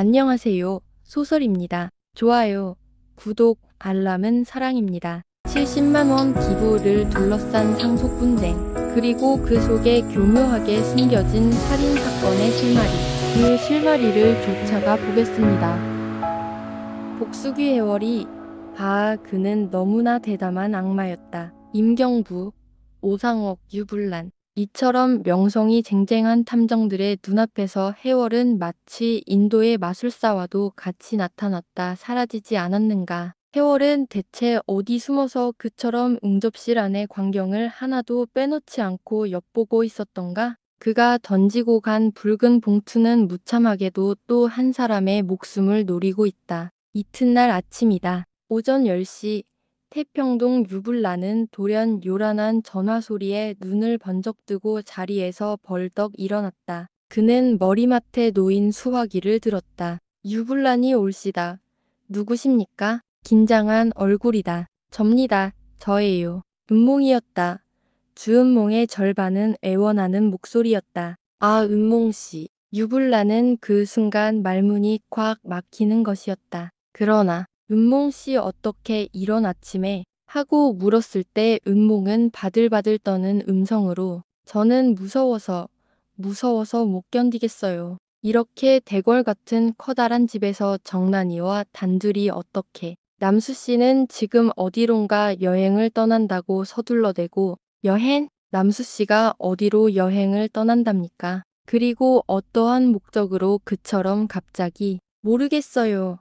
안녕하세요. 소설입니다. 좋아요, 구독, 알람은 사랑입니다. 70만 원 기부를 둘러싼 상속분쟁, 그리고 그 속에 교묘하게 숨겨진 살인사건의 실마리. 그 실마리를 쫓아가 보겠습니다. 복수귀 해월이 그는 너무나 대담한 악마였다. 임경부, 오상옥, 유불란. 이처럼 명성이 쟁쟁한 탐정들의 눈앞에서 해월은 마치 인도의 마술사와도 같이 나타났다 사라지지 않았는가. 해월은 대체 어디 숨어서 그처럼 응접실 안의 광경을 하나도 빼놓지 않고 엿보고 있었던가? 그가 던지고 간 붉은 봉투는 무참하게도 또 한 사람의 목숨을 노리고 있다. 이튿날 아침이다. 오전 10시. 태평동 유불란은 돌연 요란한 전화 소리에 눈을 번쩍 뜨고 자리에서 벌떡 일어났다. 그는 머리맡에 놓인 수화기를 들었다. 유불란이 올시다. 누구십니까? 긴장한 얼굴이다. 접니다. 저예요. 은몽이었다. 주은몽의 절반은 애원하는 목소리였다. 아, 은몽씨. 유불란은 그 순간 말문이 콱 막히는 것이었다. 그러나 은몽씨 어떻게 이런 아침에? 하고 물었을 때 은몽은 바들바들 떠는 음성으로 저는 무서워서 못 견디겠어요. 이렇게 대궐 같은 커다란 집에서 정난이와 단둘이 어떻게? 남수씨는 지금 어디론가 여행을 떠난다고 서둘러대고 여행? 남수씨가 어디로 여행을 떠난답니까? 그리고 어떠한 목적으로 그처럼 갑자기? 모르겠어요.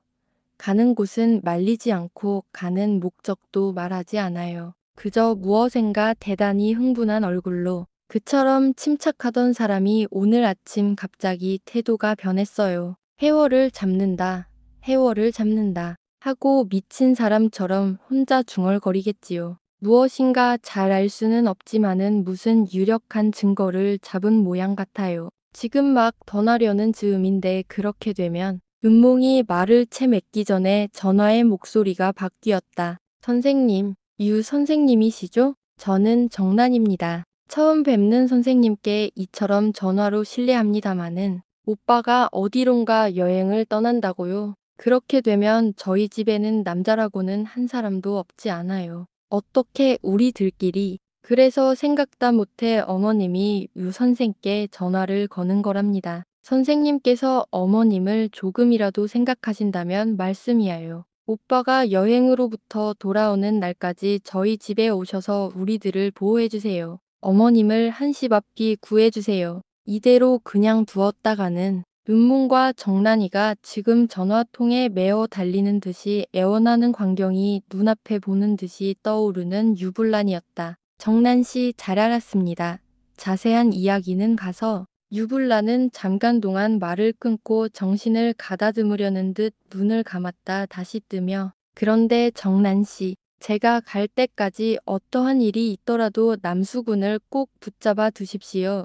가는 곳은 말리지 않고 가는 목적도 말하지 않아요. 그저 무엇인가 대단히 흥분한 얼굴로 그처럼 침착하던 사람이 오늘 아침 갑자기 태도가 변했어요. 해월을 잡는다. 해월을 잡는다. 하고 미친 사람처럼 혼자 중얼거리겠지요. 무엇인가 잘 알 수는 없지만은 무슨 유력한 증거를 잡은 모양 같아요. 지금 막 떠나려는 즈음인데 그렇게 되면 은몽이 말을 채 맺기 전에 전화의 목소리가 바뀌었다. 선생님, 유 선생님이시죠? 저는 정란입니다. 처음 뵙는 선생님께 이처럼 전화로 실례합니다마는 오빠가 어디론가 여행을 떠난다고요. 그렇게 되면 저희 집에는 남자라고는 한 사람도 없지 않아요. 어떻게 우리들끼리. 그래서 생각다 못해 어머님이 유 선생께 전화를 거는 거랍니다. 선생님께서 어머님을 조금이라도 생각하신다면 말씀이야요. 오빠가 여행으로부터 돌아오는 날까지 저희 집에 오셔서 우리들을 보호해주세요. 어머님을 한시밥기 구해주세요. 이대로 그냥 두었다가는 은몽과 정란이가 지금 전화통에 매어 달리는 듯이 애원하는 광경이 눈앞에 보는 듯이 떠오르는 유불란이었다. 정란씨 잘 알았습니다. 자세한 이야기는 가서. 유불란은 잠깐 동안 말을 끊고 정신을 가다듬으려는 듯 눈을 감았다 다시 뜨며 그런데 정란씨, 제가 갈 때까지 어떠한 일이 있더라도 남수군을 꼭 붙잡아 두십시오.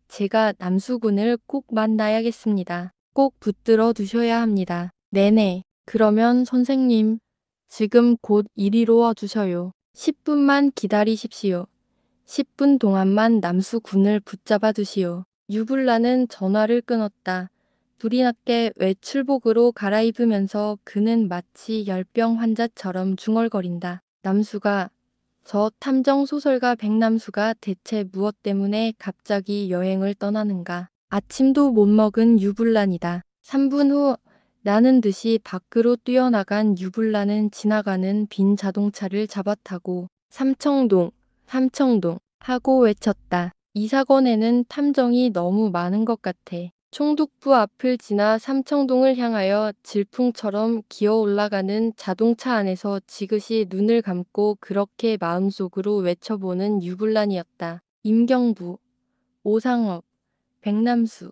제가 남수군을 꼭 만나야겠습니다. 꼭 붙들어 두셔야 합니다. 네네. 그러면 선생님, 지금 곧 이리로 와주셔요. 10분만 기다리십시오. 10분 동안만 남수군을 붙잡아 두시오. 유불란은 전화를 끊었다. 불이 났게 외출복으로 갈아입으면서 그는 마치 열병 환자처럼 중얼거린다. 남수가, 저 탐정 소설가 백남수가 대체 무엇 때문에 갑자기 여행을 떠나는가. 아침도 못 먹은 유불란이다. 3분 후 나는 듯이 밖으로 뛰어나간 유불란은 지나가는 빈 자동차를 잡아타고 삼청동 하고 외쳤다. 이 사건에는 탐정이 너무 많은 것 같아. 총독부 앞을 지나 삼청동을 향하여 질풍처럼 기어 올라가는 자동차 안에서 지그시 눈을 감고 그렇게 마음속으로 외쳐보는 유불란이었다. 임경부, 오상업, 백남수,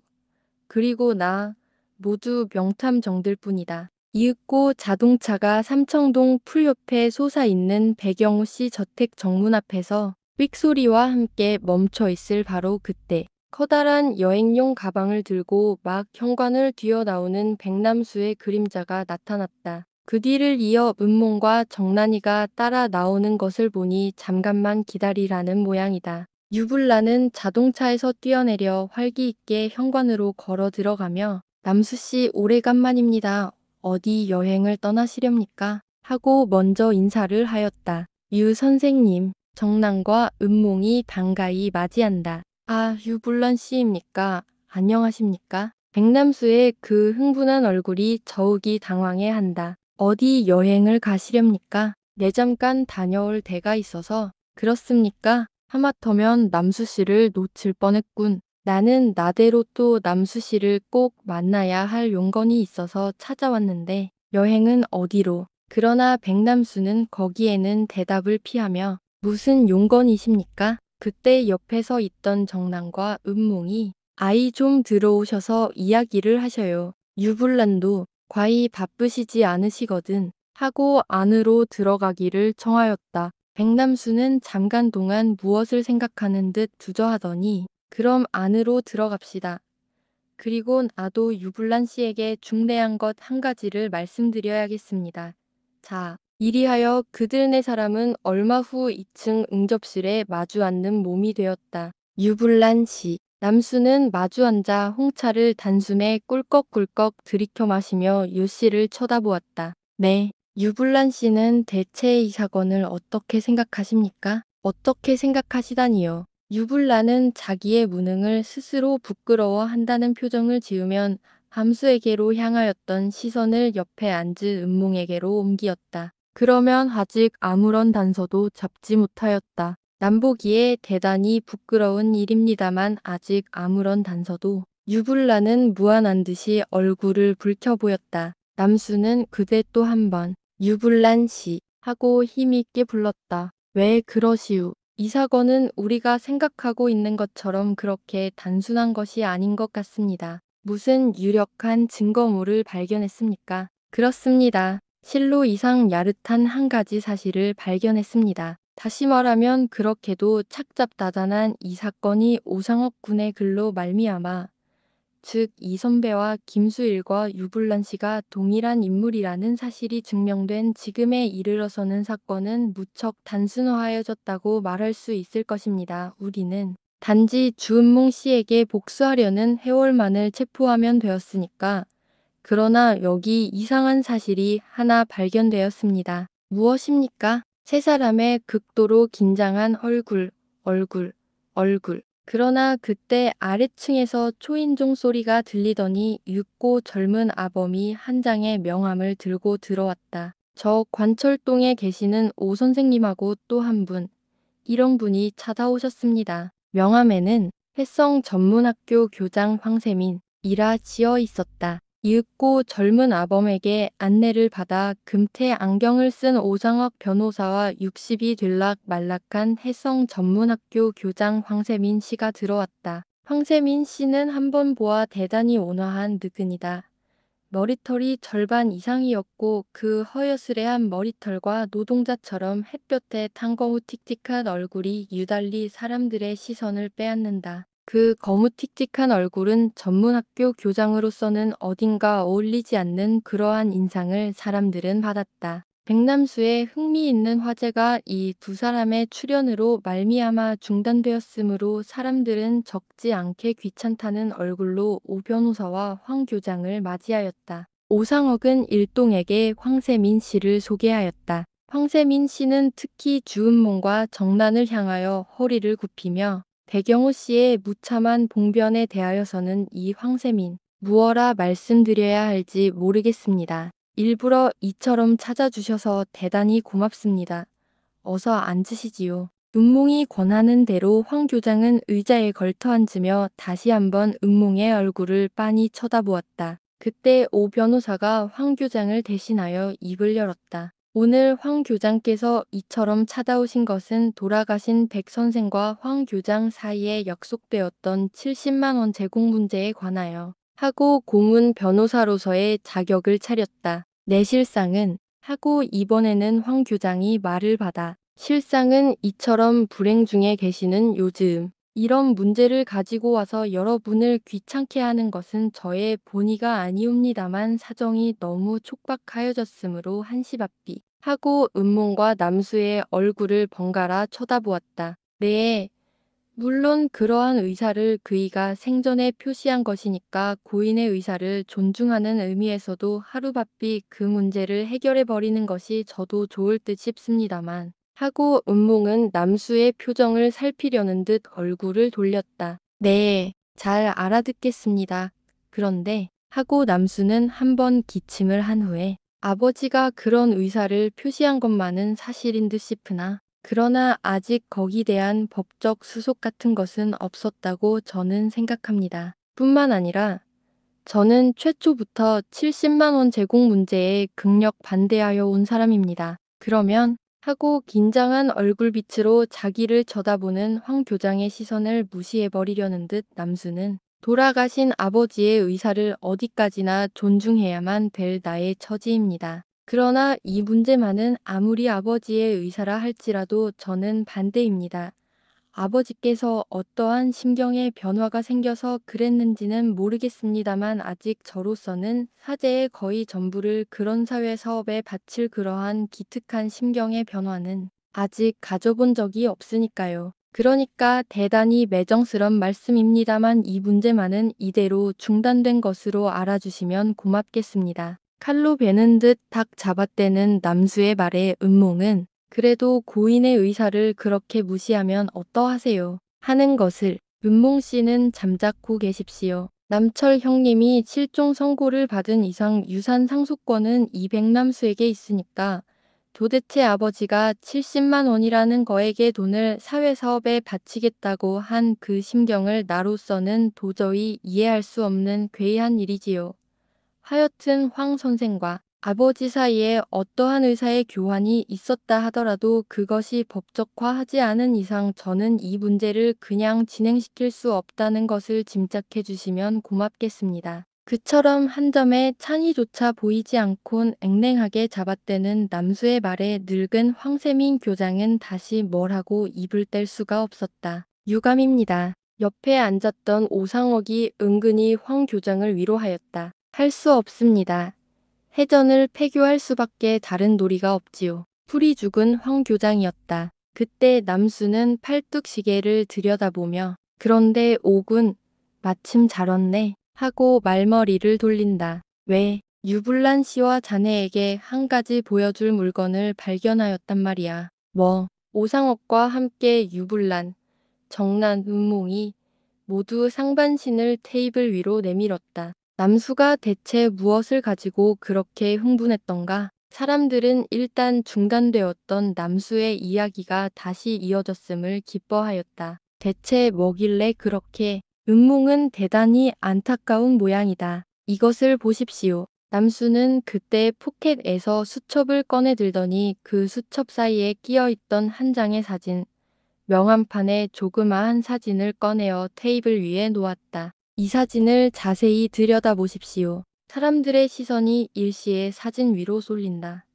그리고 나 모두 명탐정들 뿐이다. 이윽고 자동차가 삼청동 풀 옆에 솟아있는 백영호 씨 저택 정문 앞에서 삑소리와 함께 멈춰 있을 바로 그때 커다란 여행용 가방을 들고 막 현관을 뛰어나오는 백남수의 그림자가 나타났다. 그 뒤를 이어 은몽과 정란이가 따라 나오는 것을 보니 잠깐만 기다리라는 모양이다. 유불란은 자동차에서 뛰어내려 활기 있게 현관으로 걸어 들어가며 남수 씨 오래간만입니다. 어디 여행을 떠나시렵니까? 하고 먼저 인사를 하였다. 유 선생님, 정남과 은몽이 반가이 맞이한다. 아, 유불란 씨입니까? 안녕하십니까? 백남수의 그 흥분한 얼굴이 저욱이 당황해 한다. 어디 여행을 가시렵니까? 내 잠깐 다녀올 데가 있어서. 그렇습니까? 하마터면 남수 씨를 놓칠 뻔했군. 나는 나대로 또 남수 씨를 꼭 만나야 할 용건이 있어서 찾아왔는데 여행은 어디로? 그러나 백남수는 거기에는 대답을 피하며 무슨 용건이십니까? 그때 옆에서 있던 정남과 은몽이 아이 좀 들어오셔서 이야기를 하셔요. 유불란도 과히 바쁘시지 않으시거든 하고 안으로 들어가기를 청하였다. 백남수는 잠깐 동안 무엇을 생각하는 듯 주저하더니 그럼 안으로 들어갑시다. 그리고 나도 유불란 씨에게 중대한 것 한 가지를 말씀드려야겠습니다. 자, 이리하여 그들 네 사람은 얼마 후 2층 응접실에 마주 앉는 몸이 되었다. 유불란 씨. 남수는 마주 앉아 홍차를 단숨에 꿀꺽꿀꺽 들이켜 마시며 유 씨를 쳐다보았다. 네, 유불란 씨는 대체 이 사건을 어떻게 생각하십니까? 어떻게 생각하시다니요? 유불란은 자기의 무능을 스스로 부끄러워한다는 표정을 지으면 함수에게로 향하였던 시선을 옆에 앉은 은몽에게로 옮기었다. 그러면 아직 아무런 단서도 잡지 못하였다. 남보기에 대단히 부끄러운 일입니다만 아직 아무런 단서도. 유불란은 무안한 듯이 얼굴을 붉혀 보였다. 남수는 그대 또 한 번 유불란 씨 하고 힘있게 불렀다. 왜 그러시우? 이 사건은 우리가 생각하고 있는 것처럼 그렇게 단순한 것이 아닌 것 같습니다. 무슨 유력한 증거물을 발견했습니까? 그렇습니다. 실로 이상 야릇한 한 가지 사실을 발견했습니다. 다시 말하면 그렇게도 착잡다단한 이 사건이 오상옥 군의 글로 말미암아 즉 이선배와 김수일과 유불란 씨가 동일한 인물이라는 사실이 증명된 지금에 이르러서는 사건은 무척 단순화하여졌다고 말할 수 있을 것입니다. 우리는 단지 주은몽 씨에게 복수하려는 해월만을 체포하면 되었으니까. 그러나 여기 이상한 사실이 하나 발견되었습니다. 무엇입니까? 세 사람의 극도로 긴장한 얼굴. 그러나 그때 아래층에서 초인종 소리가 들리더니 윷고 젊은 아범이 한 장의 명함을 들고 들어왔다. 저 관철동에 계시는 오 선생님하고 또 한 분, 이런 분이 찾아오셨습니다. 명함에는 혜성 전문학교 교장 황세민이라 지어 있었다. 이윽고 젊은 아범에게 안내를 받아 금태 안경을 쓴 오상학 변호사와 60이 들락 말락한 혜성 전문학교 교장 황세민 씨가 들어왔다. 황세민 씨는 한 번 보아 대단히 온화한 느근이다. 머리털이 절반 이상이었고 그 허여스레한 머리털과 노동자처럼 햇볕에 탄거무틱틱한 얼굴이 유달리 사람들의 시선을 빼앗는다. 그 거무틱틱한 얼굴은 전문학교 교장으로서는 어딘가 어울리지 않는 그러한 인상을 사람들은 받았다. 백남수의 흥미있는 화제가 이 두 사람의 출연으로 말미암아 중단되었으므로 사람들은 적지 않게 귀찮다는 얼굴로 오 변호사와 황 교장을 맞이하였다. 오상옥은 일동에게 황세민 씨를 소개하였다. 황세민 씨는 특히 주은몽과 정란을 향하여 허리를 굽히며 배경호 씨의 무참한 봉변에 대하여서는 이 황세민, 무어라 말씀드려야 할지 모르겠습니다. 일부러 이처럼 찾아주셔서 대단히 고맙습니다. 어서 앉으시지요. 은몽이 권하는 대로 황 교장은 의자에 걸터 앉으며 다시 한번 은몽의 얼굴을 빤히 쳐다보았다. 그때 오 변호사가 황 교장을 대신하여 입을 열었다. 오늘 황 교장께서 이처럼 찾아오신 것은 돌아가신 백 선생과 황 교장 사이에 약속되었던 70만 원 제공 문제에 관하여 하고 고문 변호사로서의 자격을 차렸다. 내 실상은 하고 이번에는 황 교장이 말을 받아 실상은 이처럼 불행 중에 계시는 요즘 이런 문제를 가지고 와서 여러분을 귀찮게 하는 것은 저의 본의가 아니옵니다만 사정이 너무 촉박하여졌으므로 한시바삐 하고 은몽과 남수의 얼굴을 번갈아 쳐다보았다. 네. 물론 그러한 의사를 그이가 생전에 표시한 것이니까 고인의 의사를 존중하는 의미에서도 하루바삐 그 문제를 해결해 버리는 것이 저도 좋을 듯 싶습니다만 하고 은몽은 남수의 표정을 살피려는 듯 얼굴을 돌렸다. 네, 잘 알아듣겠습니다. 그런데 하고 남수는 한 번 기침을 한 후에 아버지가 그런 의사를 표시한 것만은 사실인 듯 싶으나 그러나 아직 거기 대한 법적 수속 같은 것은 없었다고 저는 생각합니다. 뿐만 아니라 저는 최초부터 70만 원 제공 문제에 극력 반대하여 온 사람입니다. 그러면 하고 긴장한 얼굴빛으로 자기를 쳐다보는 황 교장의 시선을 무시해버리려는 듯 남수는 돌아가신 아버지의 의사를 어디까지나 존중해야만 될 나의 처지입니다. 그러나 이 문제만은 아무리 아버지의 의사라 할지라도 저는 반대입니다. 아버지께서 어떠한 심경의 변화가 생겨서 그랬는지는 모르겠습니다만 아직 저로서는 사제의 거의 전부를 그런 사회 사업에 바칠 그러한 기특한 심경의 변화는 아직 가져본 적이 없으니까요. 그러니까 대단히 매정스런 말씀입니다만 이 문제만은 이대로 중단된 것으로 알아주시면 고맙겠습니다. 칼로 베는 듯 탁 잡아떼는 남수의 말에 은몽은 그래도 고인의 의사를 그렇게 무시하면 어떠하세요? 하는 것을 은몽 씨는 잠자코 계십시오. 남철 형님이 실종 선고를 받은 이상 유산 상속권은 이 백남수에게 있으니까 도대체 아버지가 70만 원이라는 거액의 돈을 사회사업에 바치겠다고 한 그 심경을 나로서는 도저히 이해할 수 없는 괴이한 일이지요. 하여튼 황 선생과 아버지 사이에 어떠한 의사의 교환이 있었다 하더라도 그것이 법적화하지 않은 이상 저는 이 문제를 그냥 진행시킬 수 없다는 것을 짐작해 주시면 고맙겠습니다. 그처럼 한 점의 찬의조차 보이지 않곤 앵랭하게 잡아떼는 남수의 말에 늙은 황세민 교장은 다시 뭘 하고 입을 뗄 수가 없었다. 유감입니다. 옆에 앉았던 오상옥이 은근히 황 교장을 위로하였다. 할 수 없습니다. 해전을 폐교할 수밖에 다른 도리가 없지요. 풀이 죽은 황 교장이었다. 그때 남수는 팔뚝 시계를 들여다보며 그런데 옥은 마침 잘 왔네 하고 말머리를 돌린다. 왜? 유불란 씨와 자네에게 한 가지 보여줄 물건을 발견하였단 말이야. 뭐? 오상옥과 함께 유불란, 정난, 은몽이 모두 상반신을 테이블 위로 내밀었다. 남수가 대체 무엇을 가지고 그렇게 흥분했던가? 사람들은 일단 중단되었던 남수의 이야기가 다시 이어졌음을 기뻐하였다. 대체 뭐길래 그렇게? 은몽은 대단히 안타까운 모양이다. 이것을 보십시오. 남수는 그때 포켓에서 수첩을 꺼내 들더니 그 수첩 사이에 끼어 있던 한 장의 사진, 명함판에 조그마한 사진을 꺼내어 테이블 위에 놓았다. 이 사진을 자세히 들여다보십시오. 사람들의 시선이 일시에 사진 위로 쏠린다.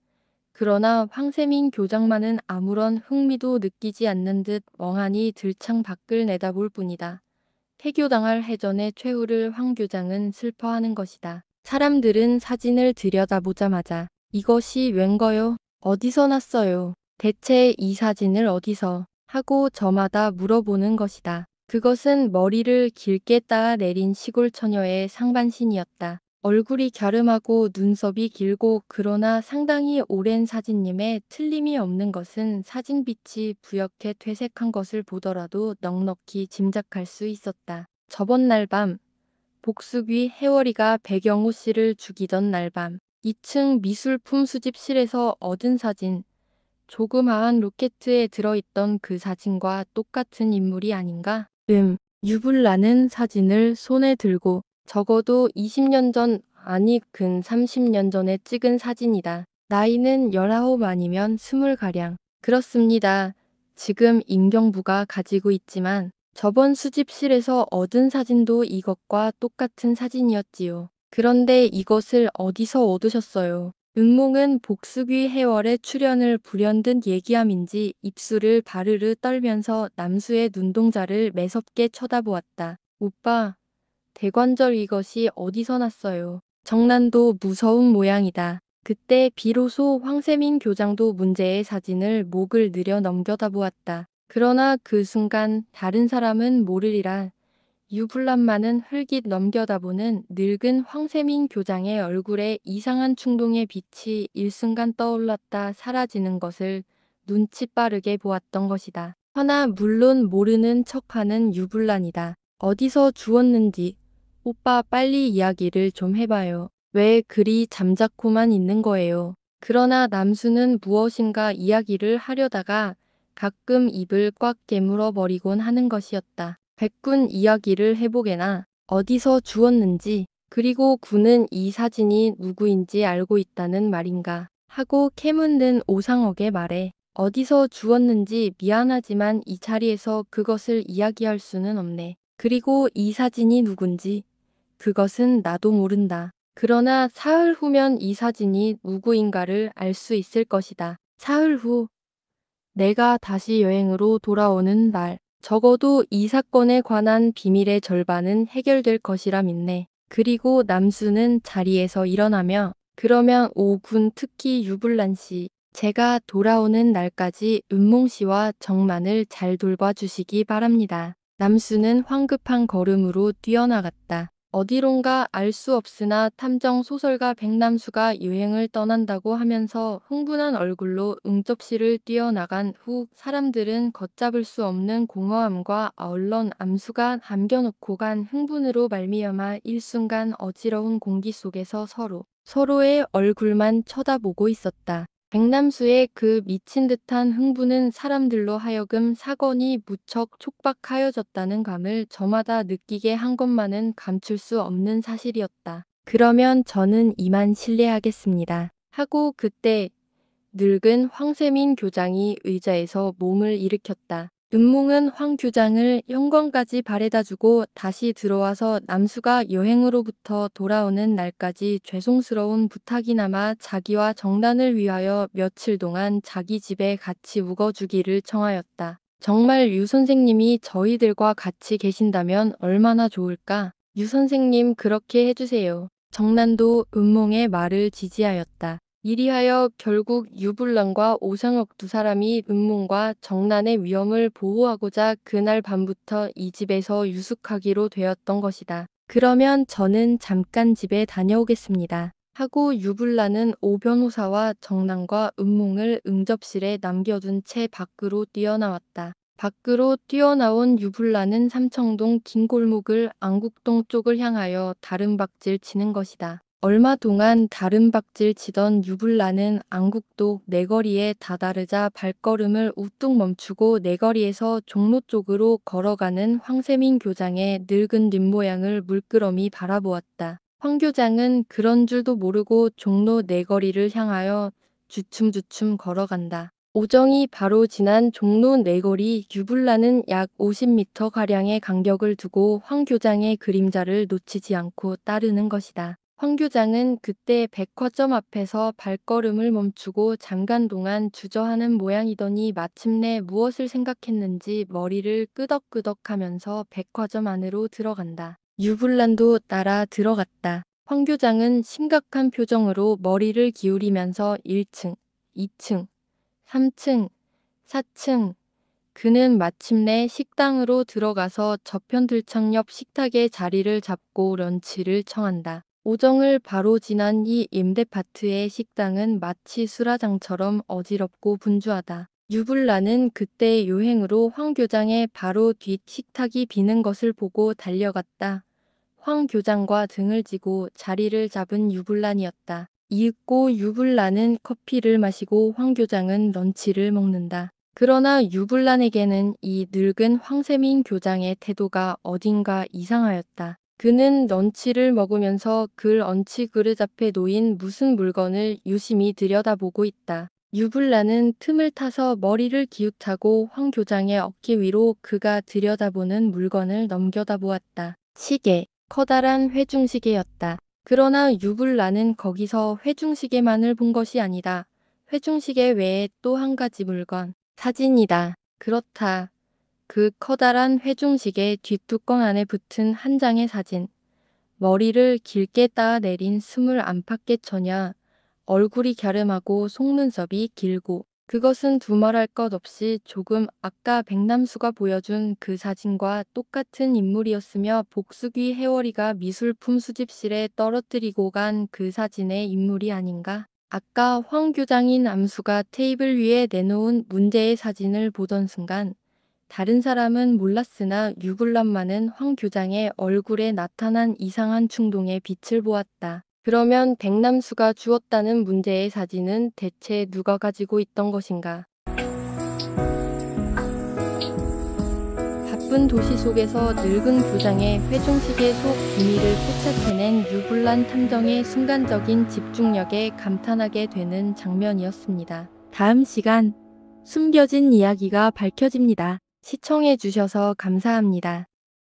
그러나 황세민 교장만은 아무런 흥미도 느끼지 않는 듯 멍하니 들창 밖을 내다볼 뿐이다. 폐교당할 해전의 최후를 황 교장은 슬퍼하는 것이다. 사람들은 사진을 들여다보자마자 이것이 웬거요? 어디서 났어요? 대체 이 사진을 어디서? 하고 저마다 물어보는 것이다. 그것은 머리를 길게 따아 내린 시골 처녀의 상반신이었다. 얼굴이 갸름하고 눈썹이 길고 그러나 상당히 오랜 사진임에 틀림이 없는 것은 사진빛이 부옇게 퇴색한 것을 보더라도 넉넉히 짐작할 수 있었다. 저번 날 밤 복숙이 해월이가 배경호 씨를 죽이던 날 밤 2층 미술품 수집실에서 얻은 사진, 조그마한 로켓에 들어있던 그 사진과 똑같은 인물이 아닌가? 유불나는 사진을 손에 들고 적어도 20년 전, 아니 근 30년 전에 찍은 사진이다. 나이는 19 아니면 20가량. 그렇습니다. 지금 임경부가 가지고 있지만 저번 수집실에서 얻은 사진도 이것과 똑같은 사진이었지요. 그런데 이것을 어디서 얻으셨어요? 은몽은 복수귀 해월의 출연을 불현듯 얘기함인지 입술을 바르르 떨면서 남수의 눈동자를 매섭게 쳐다보았다. 오빠, 대관절 이것이 어디서 났어요? 정난도 무서운 모양이다. 그때 비로소 황세민 교장도 문제의 사진을 목을 느려 넘겨다보았다. 그러나 그 순간 다른 사람은 모르리라. 유불란만은 흘깃 넘겨다보는 늙은 황세민 교장의 얼굴에 이상한 충동의 빛이 일순간 떠올랐다 사라지는 것을 눈치 빠르게 보았던 것이다. 허나 물론 모르는 척하는 유불란이다. 어디서 주웠는지 오빠 빨리 이야기를 좀 해봐요. 왜 그리 잠자코만 있는 거예요? 그러나 남수는 무엇인가 이야기를 하려다가 가끔 입을 꽉 깨물어 버리곤 하는 것이었다. 백군 이야기를 해보게나. 어디서 주웠는지, 그리고 군은 이 사진이 누구인지 알고 있다는 말인가 하고 캐묻는 오상옥의 말에 어디서 주웠는지 미안하지만 이 자리에서 그것을 이야기할 수는 없네. 그리고 이 사진이 누군지 그것은 나도 모른다. 그러나 사흘 후면 이 사진이 누구인가를 알 수 있을 것이다. 사흘 후 내가 다시 여행으로 돌아오는 날, 적어도 이 사건에 관한 비밀의 절반은 해결될 것이라 믿네. 그리고 남수는 자리에서 일어나며 그러면 오군 특히 유불란 씨, 제가 돌아오는 날까지 은몽 씨와 정만을 잘 돌봐주시기 바랍니다. 남수는 황급한 걸음으로 뛰어나갔다. 어디론가 알 수 없으나 탐정 소설가 백남수가 여행을 떠난다고 하면서 흥분한 얼굴로 응접실을 뛰어나간 후 사람들은 걷잡을 수 없는 공허함과 아울런 암수가 안겨놓고 간 흥분으로 말미암아 일순간 어지러운 공기 속에서 서로의 얼굴만 쳐다보고 있었다. 백남수의 그 미친 듯한 흥분은 사람들로 하여금 사건이 무척 촉박하여졌다는 감을 저마다 느끼게 한 것만은 감출 수 없는 사실이었다. 그러면 저는 이만 실례하겠습니다. 하고 그때 늙은 황세민 교장이 의자에서 몸을 일으켰다. 은몽은 황 교장을 영광까지 바래다주고 다시 들어와서 남수가 여행으로부터 돌아오는 날까지 죄송스러운 부탁이나마 자기와 정단을 위하여 며칠 동안 자기 집에 같이 묵어주기를 청하였다. 정말 유 선생님이 저희들과 같이 계신다면 얼마나 좋을까? 유 선생님 그렇게 해주세요. 정난도 은몽의 말을 지지하였다. 이리하여 결국 유불란과 오상옥 두 사람이 은몽과 정난의 위험을 보호하고자 그날 밤부터 이 집에서 유숙하기로 되었던 것이다. 그러면 저는 잠깐 집에 다녀오겠습니다. 하고 유불란은 오 변호사와 정난과 은몽을 응접실에 남겨둔 채 밖으로 뛰어나왔다. 밖으로 뛰어나온 유불란은 삼청동 긴 골목을 안국동 쪽을 향하여 다른박질 치는 것이다. 얼마 동안 다른박질 치던 유불란은 안국동 내거리에 다다르자 발걸음을 우뚝 멈추고 내거리에서 종로 쪽으로 걸어가는 황세민 교장의 늙은 뒷모양을 물끄러미 바라보았다. 황 교장은 그런 줄도 모르고 종로 내거리를 향하여 주춤주춤 걸어간다. 오정이 바로 지난 종로 내거리 유불란은 약 50m가량의 간격을 두고 황 교장의 그림자를 놓치지 않고 따르는 것이다. 황 교장은 그때 백화점 앞에서 발걸음을 멈추고 잠깐 동안 주저하는 모양이더니 마침내 무엇을 생각했는지 머리를 끄덕끄덕하면서 백화점 안으로 들어간다. 유불란도 따라 들어갔다. 황 교장은 심각한 표정으로 머리를 기울이면서 1층, 2층, 3층, 4층. 그는 마침내 식당으로 들어가서 저편 들창 옆 식탁에 자리를 잡고 런치를 청한다. 오정을 바로 지난 이 임대파트의 식당은 마치 수라장처럼 어지럽고 분주하다. 유불란은 그때 요행으로 황 교장의 바로 뒷 식탁이 비는 것을 보고 달려갔다. 황 교장과 등을 지고 자리를 잡은 유불란이었다. 이윽고 유불란은 커피를 마시고 황 교장은 런치를 먹는다. 그러나 유불란에게는 이 늙은 황세민 교장의 태도가 어딘가 이상하였다. 그는 런치를 먹으면서 그 런치 그릇 앞에 놓인 무슨 물건을 유심히 들여다보고 있다. 유불란은 틈을 타서 머리를 기웃하고 황 교장의 어깨 위로 그가 들여다보는 물건을 넘겨다 보았다. 시계, 커다란 회중시계였다. 그러나 유불란은 거기서 회중시계만을 본 것이 아니다. 회중시계 외에 또 한 가지 물건, 사진이다. 그렇다. 그 커다란 회중식의 뒷뚜껑 안에 붙은 한 장의 사진. 머리를 길게 따 내린 스물 안팎의 처녀, 얼굴이 갸름하고 속눈썹이 길고 그것은 두말할 것 없이 조금 아까 백남수가 보여준 그 사진과 똑같은 인물이었으며 복수귀 해월이가 미술품 수집실에 떨어뜨리고 간 그 사진의 인물이 아닌가? 아까 황 교장인 암수가 테이블 위에 내놓은 문제의 사진을 보던 순간 다른 사람은 몰랐으나 유굴란만은 황 교장의 얼굴에 나타난 이상한 충동의 빛을 보았다. 그러면 백남수가 주었다는 문제의 사진은 대체 누가 가지고 있던 것인가? 바쁜 도시 속에서 늙은 교장의 회중식의 속 비밀을 포착해낸 유불란 탐정의 순간적인 집중력에 감탄하게 되는 장면이었습니다. 다음 시간 숨겨진 이야기가 밝혀집니다. 시청해주셔서 감사합니다.